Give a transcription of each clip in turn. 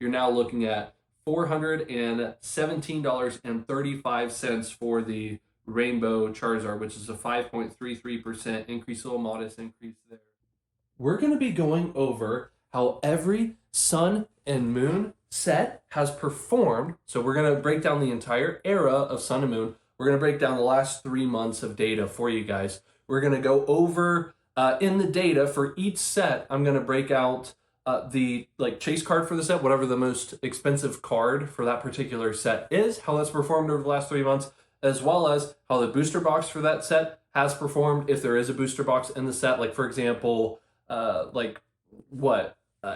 you're now looking at $417.35 for the Rainbow Charizard, which is a 5.33% increase, a little modest increase there. We're going to be going over how every Sun and Moon set has performed. So we're going to break down the entire era of Sun and Moon. We're going to break down the last 3 months of data for you guys. We're going to go over in the data for each set. I'm going to break out the chase card for the set, whatever the most expensive card for that particular set is, how that's performed over the last 3 months, as well as how the booster box for that set has performed, if there is a booster box in the set. Like, for example,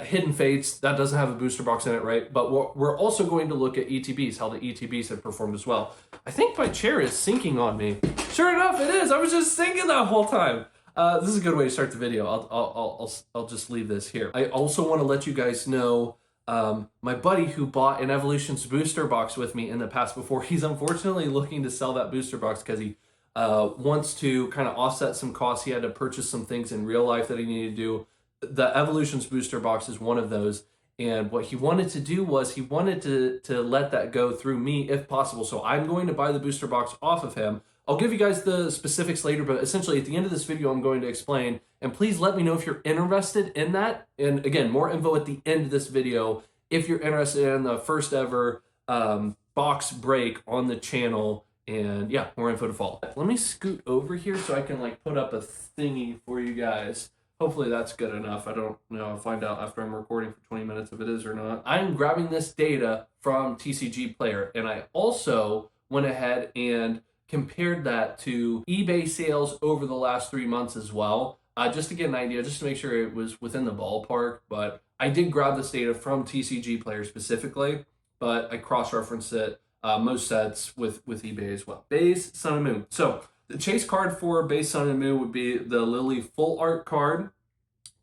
Hidden Fates, that doesn't have a booster box in it, right? But we're also going to look at ETBs, how the ETBs have performed as well. I think my chair is sinking on me. Sure enough, it is. I was just sinking that whole time. This is a good way to start the video. I'll just leave this here. I also want to let you guys know my buddy who bought an Evolutions booster box with me in the past before, he's unfortunately looking to sell that booster box because he wants to kind of offset some costs. He had to purchase some things in real life that he needed to do. The Evolutions booster box is one of those. And what he wanted to do was he wanted to let that go through me if possible. So I'm going to buy the booster box off of him. I'll give you guys the specifics later, but essentially at the end of this video, I'm going to explain, and please let me know if you're interested in that. And again, more info at the end of this video if you're interested in the first ever box break on the channel. And yeah, more info to follow. Let me scoot over here so I can put up a thingy for you guys. Hopefully that's good enough. I don't know. I'll find out after I'm recording for 20 minutes if it is or not. I'm grabbing this data from tcgplayer, and I also went ahead and compared that to eBay sales over the last 3 months as well, just to get an idea, just to make sure it was within the ballpark. But I did grab this data from tcgplayer specifically, but I cross-referenced it, most sets with eBay as well. Base, Sun and Moon. So the chase card for base Sun and Moon would be the Lily Full Art card.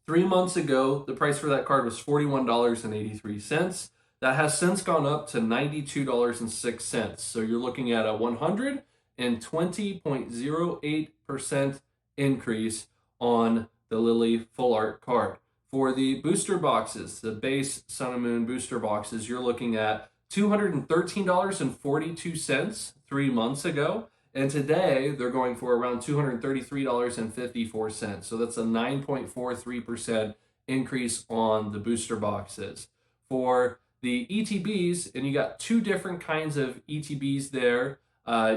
3 months ago, the price for that card was $41.83. That has since gone up to $92.06. So you're looking at a 120.08% increase on the Lily Full Art card. For the booster boxes, the base Sun and Moon booster boxes, you're looking at $213.42 3 months ago. And today, they're going for around $233.54. So that's a 9.43% increase on the booster boxes. For the ETBs, and you got 2 different kinds of ETBs there.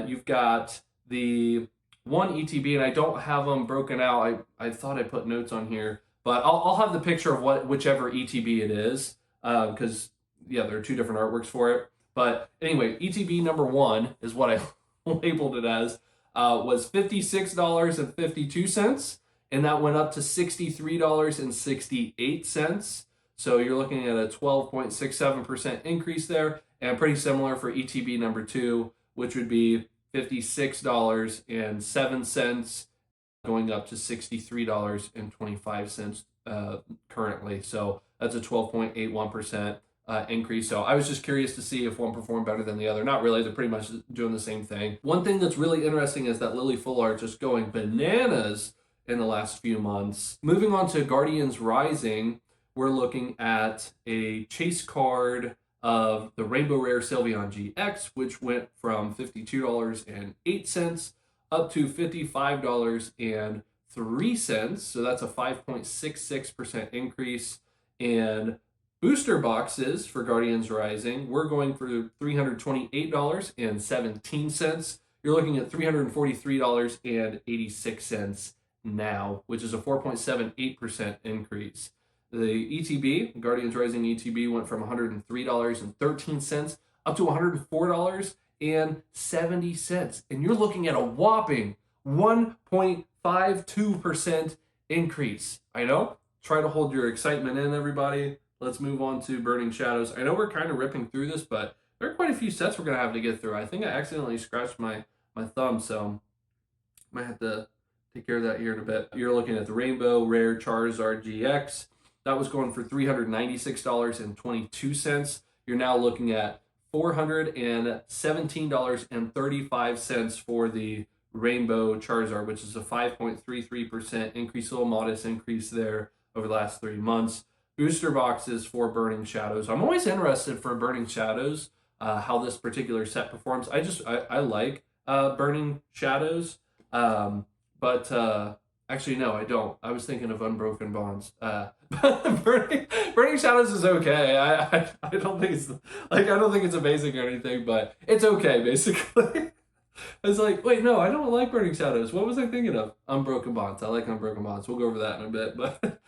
You've got the one ETB, and I don't have them broken out. I thought I put notes on here, but I'll have the picture of whichever ETB it is, because yeah, there are 2 different artworks for it. But anyway, ETB number 1 is what I labeled it as, was $56.52, and that went up to $63.68. So you're looking at a 12.67% increase there, and pretty similar for ETB number 2, which would be $56.07, going up to $63.25 currently. So that's a 12.81% increase. So I was just curious to see if one performed better than the other. Not really, they're pretty much doing the same thing. One thing that's really interesting is that Lily Full Art just going bananas in the last few months. Moving on to Guardians Rising, we're looking at a chase card of the Rainbow Rare Sylveon GX, which went from $52.08 up to $55.03. So that's a 5.66% increase. And booster boxes for Guardians Rising, we're going for $328.17. You're looking at $343.86 now, which is a 4.78% increase. The ETB, Guardians Rising ETB, went from $103.13 up to $104.70. And you're looking at a whopping 1.52% increase. I know. Try to hold your excitement in, everybody. Let's move on to Burning Shadows. I know we're kind of ripping through this, but there are quite a few sets we're going to have to get through. I think I accidentally scratched my thumb, so I might have to take care of that here in a bit. You're looking at the Rainbow Rare Charizard GX. That was going for $396.22. You're now looking at $417.35 for the Rainbow Charizard, which is a 5.33% increase, a little modest increase there over the last 3 months. booster boxes for Burning Shadows. I'm always interested for Burning Shadows, how this particular set performs. I like Burning Shadows, but actually no, I don't. I was thinking of Unbroken Bonds. Burning Shadows is okay. I don't think it's like I don't think it's amazing or anything, but it's okay basically. I was like, wait, no, I don't like Burning Shadows. What was I thinking of? Unbroken Bonds. I like Unbroken Bonds. We'll go over that in a bit. But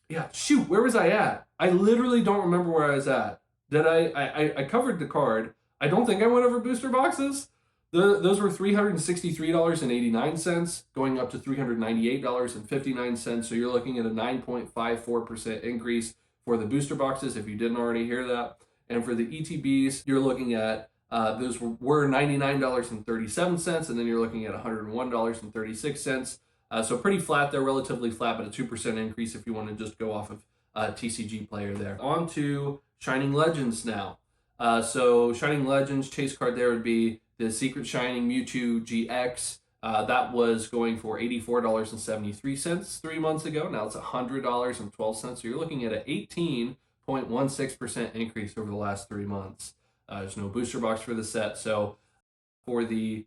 yeah, shoot, where was I at? I literally don't remember where I was at. Did I covered the card. I don't think I went over booster boxes. Those were $363.89, going up to $398.59. So you're looking at a 9.54% increase for the booster boxes, if you didn't already hear that. And for the ETBs, you're looking at those were $99.37, and then you're looking at $101.36. So pretty flat there, relatively flat, but a 2% increase if you want to just go off of tcgplayer there. On to Shining Legends now. So Shining Legends, chase card there would be the Secret Shining Mewtwo GX. That was going for $84.73 3 months ago. Now it's $100.12. So you're looking at an 18.16% increase over the last 3 months. There's no booster box for the set. So for the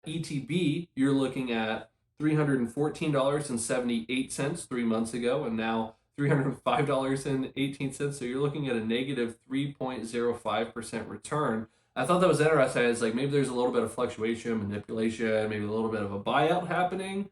ETB, you're looking at $314.78 3 months ago, and now $305.18. So you're looking at a negative 3.05% return. I thought that was interesting. It's like maybe there's a little bit of fluctuation, manipulation, maybe a little bit of a buyout happening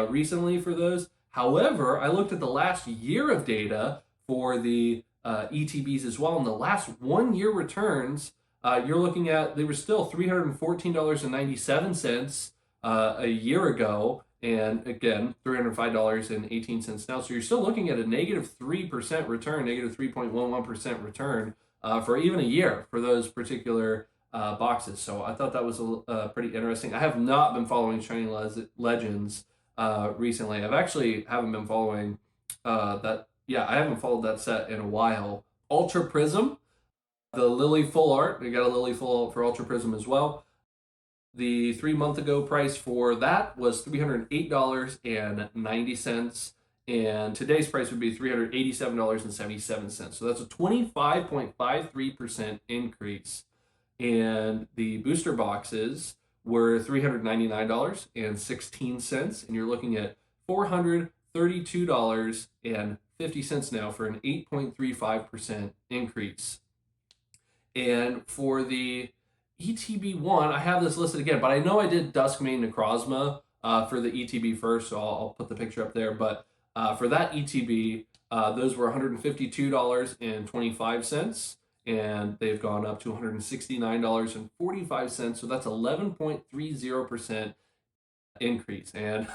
recently for those. However, I looked at the last year of data for the ETBs as well, and the last 1 year returns, you're looking at, they were still $314.97 a year ago, and again, $305.18 now. So you're still looking at a negative 3% return, negative 3.11% return for even a year for those particular boxes. So I thought that was pretty interesting. I have not been following Shining Legends recently. I've actually haven't been following that. Yeah, I haven't followed that set in a while. Ultra Prism, the Lily Full Art. We got a Lily Full Art for Ultra Prism as well. The 3 month ago price for that was $308.90. And today's price would be $387.77. So that's a 25.53% increase. And the booster boxes were $399.16. And you're looking at $432.50 now for an 8.35% increase. And for the ETB1, I have this listed again, but I know I did Duskmane Necrozma for the ETB first, so I'll put the picture up there. But for that ETB, those were $152.25, and they've gone up to $169.45. So that's 11.30% increase. And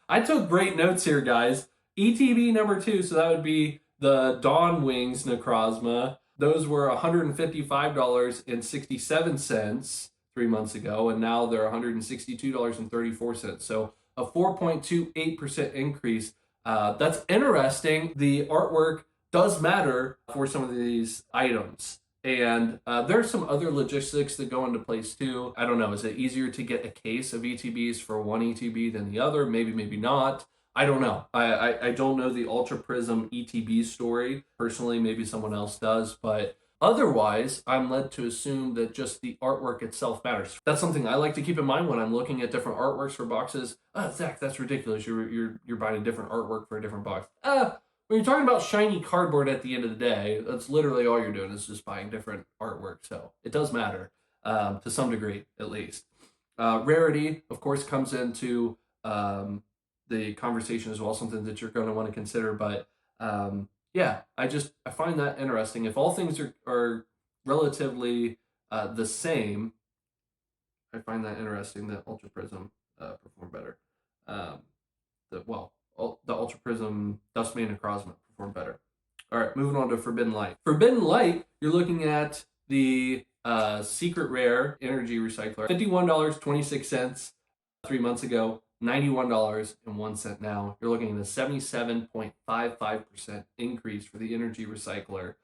I took great notes here, guys. ETB number 2, so that would be the Dawn Wings Necrozma. Those were $155.67 3 months ago, and now they're $162.34. So a 4.28% increase. That's interesting. The artwork does matter for some of these items. And there's some other logistics that go into place too. I don't know. Is it easier to get a case of ETBs for one ETB than the other? Maybe, maybe not. I don't know. I don't know the Ultra Prism ETB story. Personally, maybe someone else does. But otherwise, I'm led to assume that just the artwork itself matters. That's something I like to keep in mind when I'm looking at different artworks for boxes. Zach, that's ridiculous. You're buying a different artwork for a different box. When you're talking about shiny cardboard at the end of the day, that's literally all you're doing is just buying different artwork. So it does matter to some degree, at least. Rarity, of course, comes into the conversation as well, something that you're going to want to consider. But yeah, I find that interesting. If all things are relatively the same, I find that interesting that Ultra Prism performed better. The Ultra Prism Duskmane Necrozma performed better. All right, moving on to Forbidden Light. Forbidden Light, you're looking at the Secret Rare Energy Recycler. $51.26 3 months ago. $91.01 now. You're looking at a 77.55% increase for the Energy Recycler.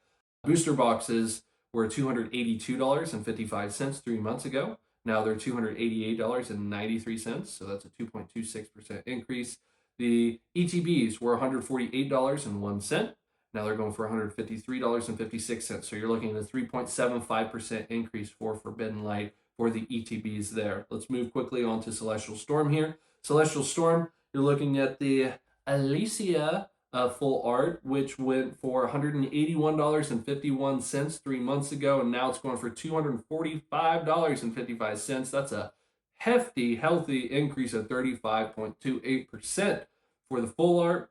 Booster boxes were $282.55 3 months ago. Now they're $288.93, so that's a 2.26% increase. The ETBs were $148.01. Now they're going for $153.56. So you're looking at a 3.75% increase for Forbidden Light for the ETBs there. Let's move quickly on to Celestial Storm here. Celestial Storm, you're looking at the Alicia full art, which went for $181.51 3 months ago, and now it's going for $245.55. That's a hefty, healthy increase of 35.28% for the full art.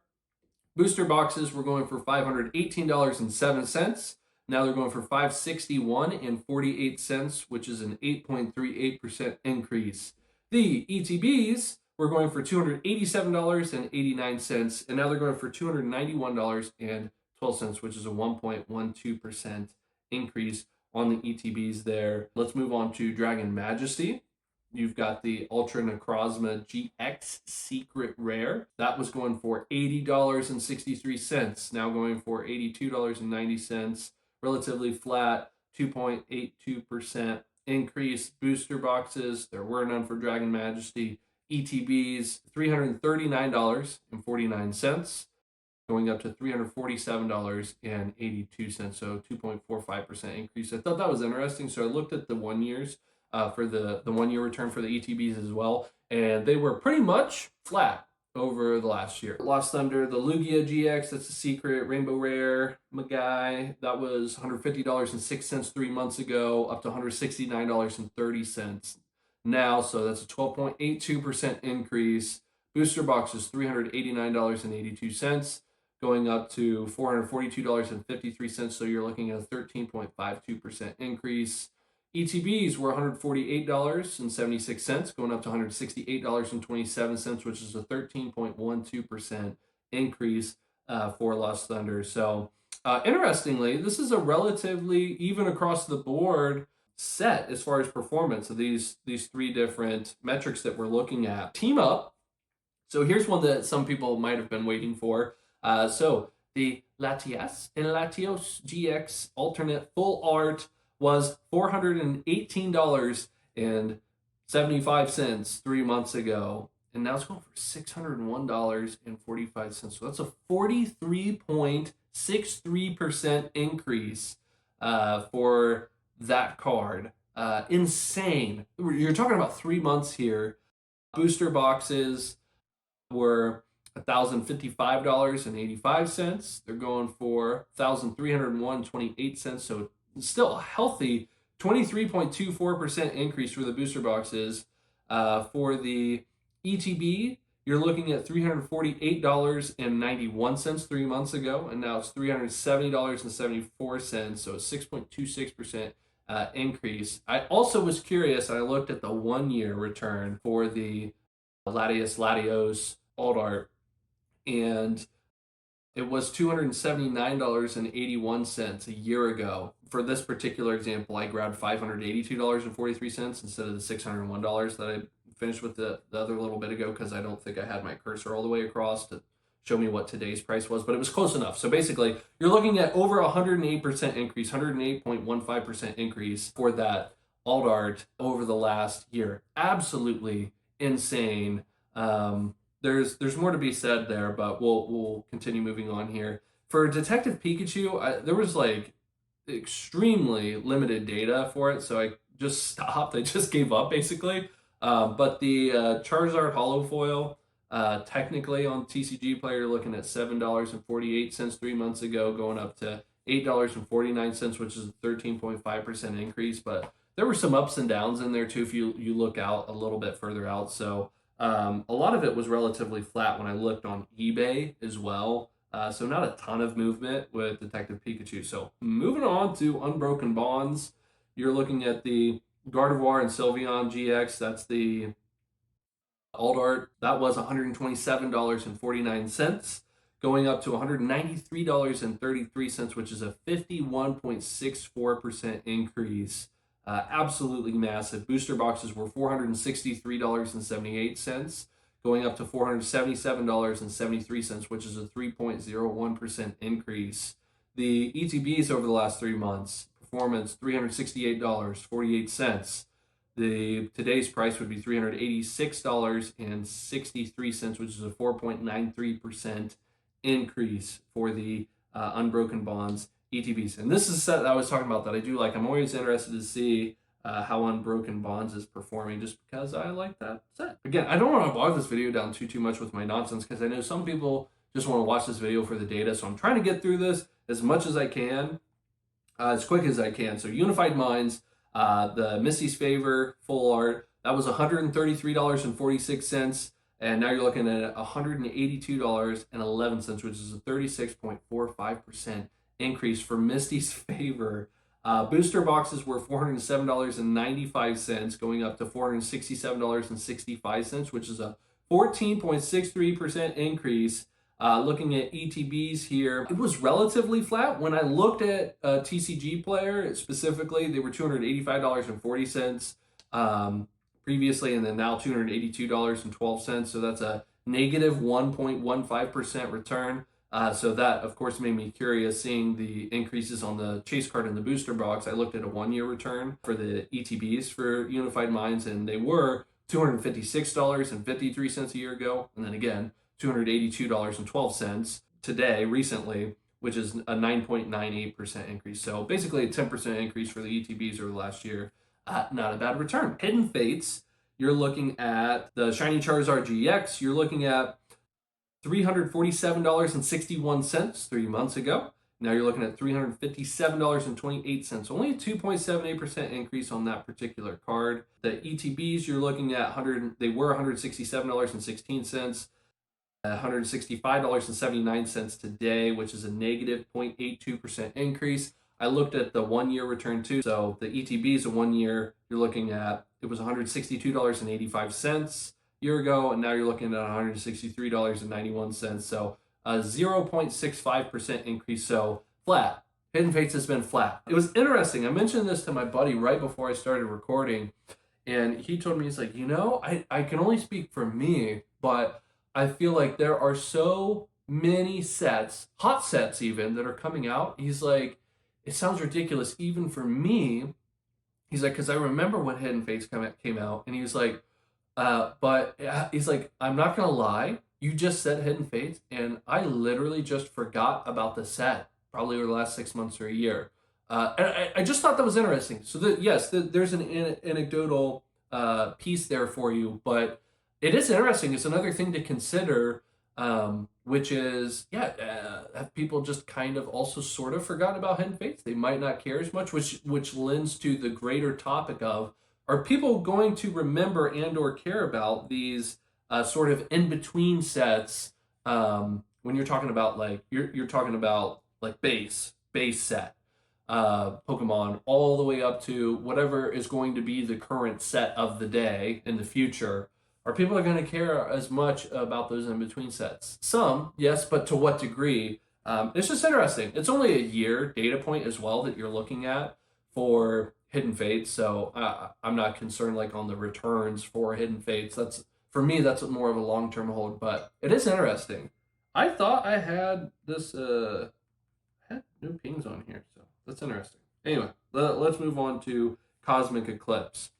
Booster boxes were going for $518.07. Now they're going for $561.48, which is an 8.38% increase. The ETBs were going for $287.89, and now they're going for $291.12, which is a 1.12% increase on the ETBs there. Let's move on to Dragon Majesty. You've got the Ultra Necrozma GX Secret Rare. That was going for $80.63, now going for $82.90. Relatively flat, 2.82% increase. Booster boxes, there were none for Dragon Majesty. ETBs, $339.49, going up to $347.82, so 2.45% increase. I thought that was interesting, so I looked at the 1 years for the 1 year return for the ETBs as well, and they were pretty much flat over the last year. Lost Thunder, the Lugia GX, that's a secret, Rainbow Rare, Magai, that was $150.06 3 months ago, up to $169.30 now, so that's a 12.82% increase. Booster boxes, $389.82, going up to $442.53, so you're looking at a 13.52% increase. ETBs were $148.76, going up to $168.27, which is a 13.12% increase for Lost Thunder. So, interestingly, this is a relatively even across the board set as far as performance of these three different metrics that we're looking at. Team Up. So here's one that some people might have been waiting for. So the Latias and Latios GX alternate full art was $418.75 3 months ago, and now it's going for $601.45. So that's a 43.63% increase for that card. Insane. You're talking about 3 months here. Booster boxes were $1,055.85. They're going for $1,301.28. So still a healthy 23.24% increase for the booster boxes. For the ETB, you're looking at $348.91 3 months ago, and now it's $370.74, so a 6.26% increase. I also was curious, I looked at the 1 year return for the latios alt art, and it was $279.81 a year ago. For this particular example, I grabbed $582.43 instead of the $601 that I finished with the other little bit ago, because I don't think I had my cursor all the way across to show me what today's price was, but it was close enough. So basically, you're looking at over 108% increase, 108.15% increase for that alt art over the last year. Absolutely insane. There's more to be said there, but we'll continue moving on here. For Detective Pikachu, there was like extremely limited data for it, so I just stopped. I just gave up basically. But the Charizard Holo Foil, technically on tcgplayer, looking at $7.48 3 months ago, going up to $8.49, which is a 13.5% increase. But there were some ups and downs in there too if you look out a little bit further out. So a lot of it was relatively flat when I looked on eBay as well. So not a ton of movement with Detective Pikachu. So moving on to Unbroken Bonds, you're looking at the Gardevoir and Sylveon GX. That's the alt art. That was $127.49, going up to $193.33, which is a 51.64% increase. Absolutely massive. Booster boxes were $463.78, going up to $477.73, which is a 3.01% increase. The ETBs over the last 3 months, performance $368.48. Today's price would be $386.63, which is a 4.93% increase for the Unbroken Bonds ETBs. And this is a set that I was talking about that I do like. I'm always interested to see how Unbroken Bonds is performing, just because I like that set. Again, I don't want to bog this video down too much with my nonsense, because I know some people just want to watch this video for the data. So I'm trying to get through this as much as I can, as quick as I can. So Unified Minds, the Misty's Favor full art, that was $133.46. And now you're looking at $182.11, which is a 36.45% increase for Misty's Favor. Booster boxes were $407.95, going up to $467.65, which is a 14.63% increase. Looking at ETBs here, it was relatively flat. When I looked at tcgplayer specifically, they were $285.40 previously, and then now $282.12. So that's a negative 1.15% return. So that, of course, made me curious seeing the increases on the chase card and the booster box. I looked at a 1-year return for the ETBs for Unified Minds, and they were $256.53 a year ago. And then again, $282.12 today, recently, which is a 9.98% increase. So basically a 10% increase for the ETBs over the last year. Not a bad return. Hidden Fates, you're looking at the Shiny Charizard GX, you're looking at $347.61 3 months ago. Now you're looking at $357.28, only a 2.78% increase on that particular card. The ETBs, you're looking at they were $167.16. $165.79 today, which is a negative 0.82% increase. I looked at the 1-year return too. So the ETBs, a 1 year, you're looking at, it was $162.85 a year ago, and now you're looking at $163.91. So a 0.65% increase. So flat. Hidden Fates has been flat. It was interesting. I mentioned this to my buddy right before I started recording, and he told me, he's like, I can only speak for me, but I feel like there are so many sets, hot sets even, that are coming out. He's like, it sounds ridiculous even for me. He's like, because I remember when Hidden Fates came out, and he was like, but he's like, I'm not going to lie, you just said Hidden Fates, and I literally just forgot about the set, probably over the last 6 months or a year. And I just thought that was interesting. So there's an anecdotal piece there for you, but it is interesting. It's another thing to consider, which is, have people just kind of also sort of forgot about Hidden Fates? They might not care as much, which lends to the greater topic of, are people going to remember and or care about these sort of in-between sets when you're talking about, like, you're talking about, like, base set, Pokemon, all the way up to whatever is going to be the current set of the day in the future. Are people going to care as much about those in-between sets? Some, yes, but to what degree? It's just interesting. It's only a year data point as well that you're looking at for Hidden Fates, so I'm not concerned like on the returns for Hidden Fates. For me, that's more of a long-term hold, but it is interesting. I thought I had this, had no pings on here, so that's interesting. Anyway, let's move on to Cosmic Eclipse.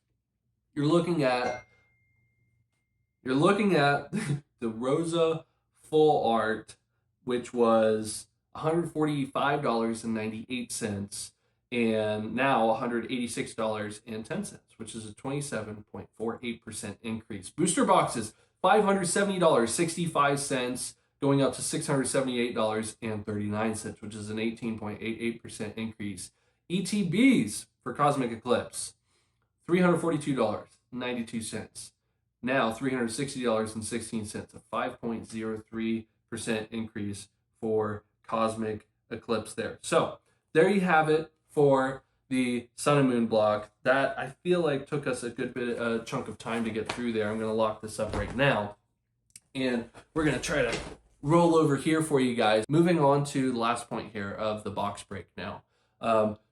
You're looking at the Rosa full art, which was $145.98, and now $186.10, which is a 27.48% increase. Booster boxes, $570.65, going up to $678.39, which is an 18.88% increase. ETBs for Cosmic Eclipse, $342.92. Now $360.16, a 5.03% increase for Cosmic Eclipse there. So there you have it for the Sun and Moon block. That I feel like took us a good bit, a chunk of time to get through there. I'm going to lock this up right now, and we're going to try to roll over here for you guys. Moving on to the last point here of the box break now.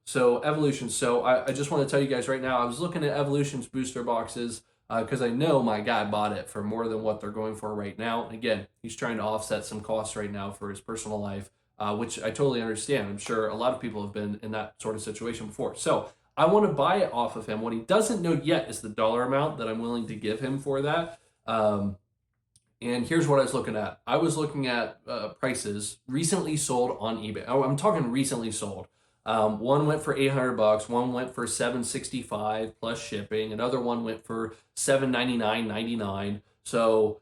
So Evolution. So I just want to tell you guys right now, I was looking at Evolution's booster boxes, because I know my guy bought it for more than what they're going for right now. And again, he's trying to offset some costs right now for his personal life, which I totally understand. I'm sure a lot of people have been in that sort of situation before. So I want to buy it off of him. What he doesn't know yet is the dollar amount that I'm willing to give him for that. And here's what I was looking at. I was looking at prices recently sold on eBay. Oh, I'm talking recently sold. One went for $800. One went for $765 plus shipping. Another one went for $799.99. So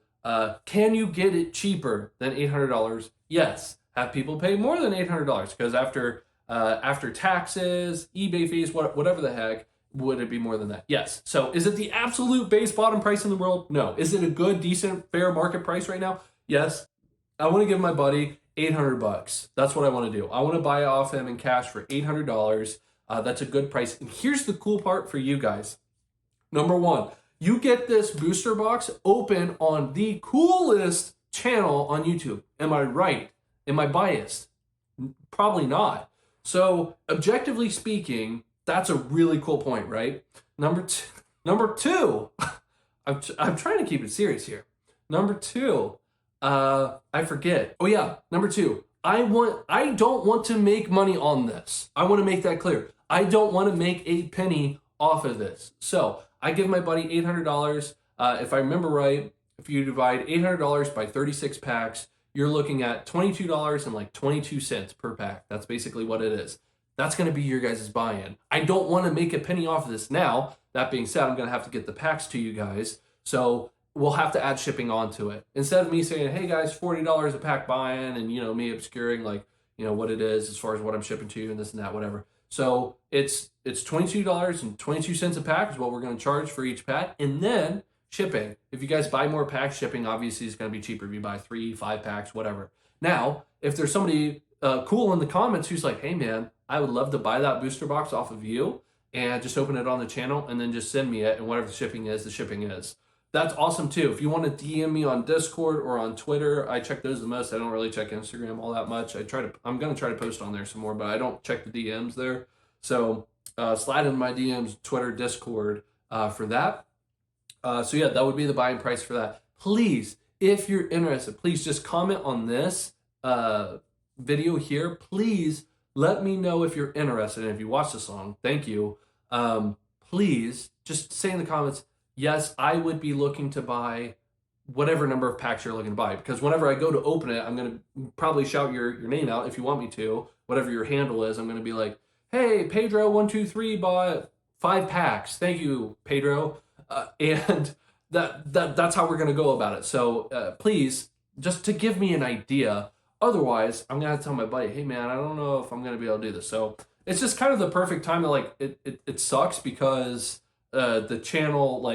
can you get it cheaper than $800? Yes. Have people pay more than $800? Because after taxes, eBay fees, whatever the heck, would it be more than that? Yes. So is it the absolute base bottom price in the world? No. Is it a good, decent, fair market price right now? Yes. I want to give my buddy $800. That's what I want to do. I want to buy it off him in cash for $800. That's a good price. And here's the cool part for you guys. Number one, you get this booster box open on the coolest channel on YouTube. Am I right? Am I biased? Probably not. So objectively speaking, that's a really cool point, right? Number two, I'm trying to keep it serious here. Number two, I forget. Oh yeah, number two, I don't want to make money on this. I want to make that clear. I don't want to make a penny off of this. So I give my buddy $800. If I remember right, if you divide $800 by 36 packs, you're looking at $22.22 per pack. That's basically what it is. That's going to be your guys' buy-in. I don't want to make a penny off of this now. That being said, I'm going to have to get the packs to you guys. So we'll have to add shipping onto it. Instead of me saying, hey guys, $40 a pack buy-in, and me obscuring what it is as far as what I'm shipping to you and this and that, whatever. So it's $22.22 a pack is what we're going to charge for each pack. And then shipping. If you guys buy more packs, shipping obviously is going to be cheaper if you buy 3, 5 packs, whatever. Now, if there's somebody cool in the comments who's like, hey man, I would love to buy that booster box off of you and just open it on the channel and then just send me it, and whatever the shipping is. That's awesome too. If you want to DM me on Discord or on Twitter, I check those the most. I don't really check Instagram all that much. I'm going to try to post on there some more, but I don't check the DMs there. So slide in my DMs, Twitter, Discord for that. So yeah, that would be the buying price for that. Please, if you're interested, please just comment on this video here. Please let me know if you're interested. And if you watch the song, thank you. Please just say in the comments, yes, I would be looking to buy whatever number of packs you're looking to buy. Because whenever I go to open it, I'm going to probably shout your name out if you want me to. Whatever your handle is, I'm going to be like, hey, Pedro123 bought 5 packs. Thank you, Pedro. And that's how we're going to go about it. So please, just to give me an idea. Otherwise, I'm going to have to tell my buddy, hey man, I don't know if I'm going to be able to do this. So it's just kind of the perfect time to it sucks because the channel,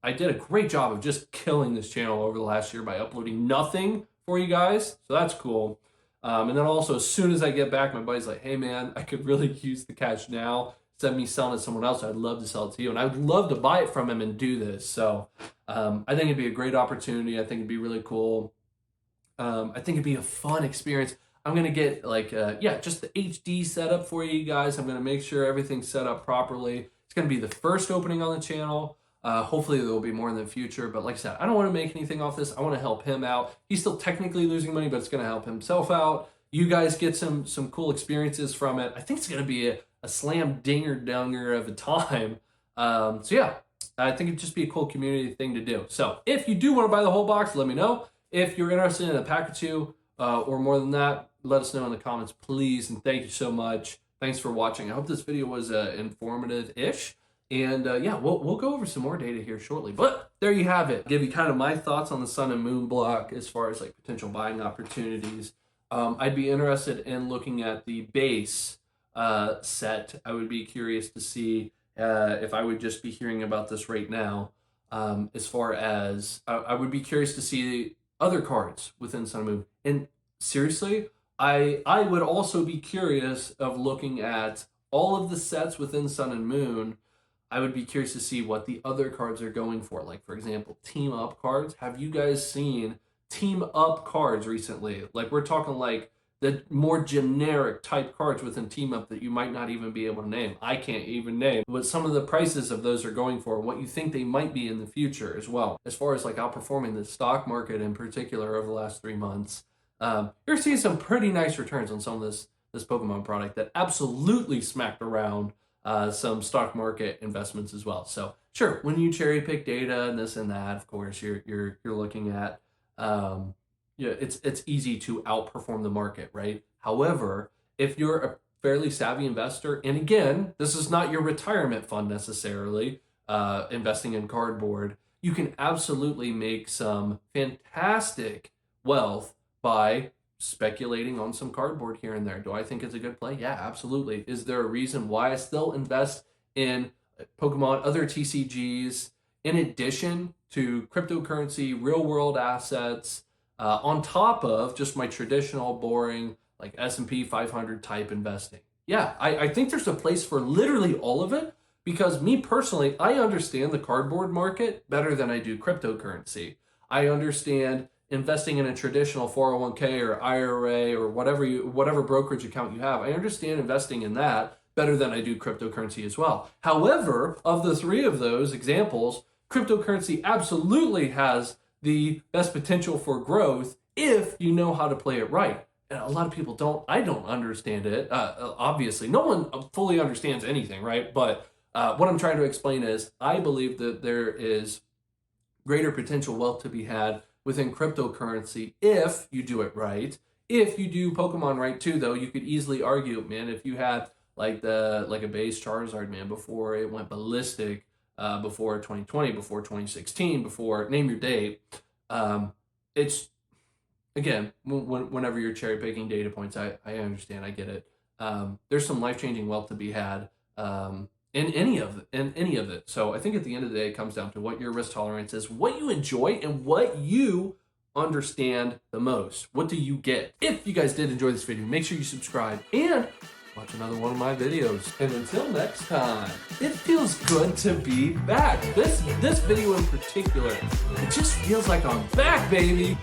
I did a great job of just killing this channel over the last year by uploading nothing for you guys. So that's cool. And then also, as soon as I get back, my buddy's like, hey man, I could really use the cash now. Instead of me selling it to someone else, I'd love to sell it to you. And I would love to buy it from him and do this. So I think it'd be a great opportunity. I think it'd be really cool. I think it'd be a fun experience. I'm going to get just the HD setup for you guys. I'm going to make sure everything's set up properly. It's going to be the first opening on the channel. Hopefully there will be more in the future. But like I said, I don't want to make anything off this. I want to help him out. He's still technically losing money, but it's going to help himself out. You guys get some cool experiences from it. I think it's going to be a slam dinger of a time. So yeah, I think it'd just be a cool community thing to do. So if you do want to buy the whole box, let me know. If you're interested in a pack or two or more than that, let us know in the comments, please. And thank you so much. Thanks for watching. I hope this video was informative-ish. And yeah, we'll go over some more data here shortly. But there you have it. Give you kind of my thoughts on the Sun and Moon block as far as potential buying opportunities. I'd be interested in looking at the base set. I would be curious to see if I would just be hearing about this right now. As far as I would be curious to see other cards within Sun and Moon. And seriously, I would also be curious of looking at all of the sets within Sun and Moon. I would be curious to see what the other cards are going for. Like, for example, team up cards. Have you guys seen team up cards recently? We're talking the more generic type cards within team up that you might not even be able to name. I can't even name what some of the prices of those are going for, what you think they might be in the future as well. As far as outperforming the stock market in particular over the last 3 months, you're seeing some pretty nice returns on some of this Pokemon product that absolutely smacked around some stock market investments as well. So sure, when you cherry pick data and this and that, of course, you're looking at it's easy to outperform the market, right? However, if you're a fairly savvy investor, and again, this is not your retirement fund necessarily, investing in cardboard, you can absolutely make some fantastic wealth by speculating on some cardboard here and there. Do I think it's a good play? Yeah, absolutely. Is there a reason why I still invest in Pokemon, other TCGs, in addition to cryptocurrency, real world assets, on top of just my traditional boring like S&P 500 type investing? Yeah, I think there's a place for literally all of it, because me personally, I understand the cardboard market better than I do cryptocurrency. I understand investing in a traditional 401k or IRA or whatever brokerage account you have. I understand investing in that better than I do cryptocurrency as well. However, of the three of those examples, cryptocurrency absolutely has the best potential for growth if you know how to play it right. And a lot of people don't. I don't understand it. Obviously, no one fully understands anything, right? But what I'm trying to explain is I believe that there is greater potential wealth to be had within cryptocurrency if you do it right. If you do Pokemon right too, though, you could easily argue, man, if you had like a base Charizard, man, before it went ballistic, before 2020, before 2016, before name your date, it's, again, whenever you're cherry picking data points, I understand, I get it. There's some life-changing wealth to be had in any of it. So I think at the end of the day, it comes down to what your risk tolerance is, what you enjoy, and what you understand the most. What do you get? If you guys did enjoy this video, make sure you subscribe and watch another one of my videos. And until next time, it feels good to be back. This video in particular, it just feels like I'm back, baby.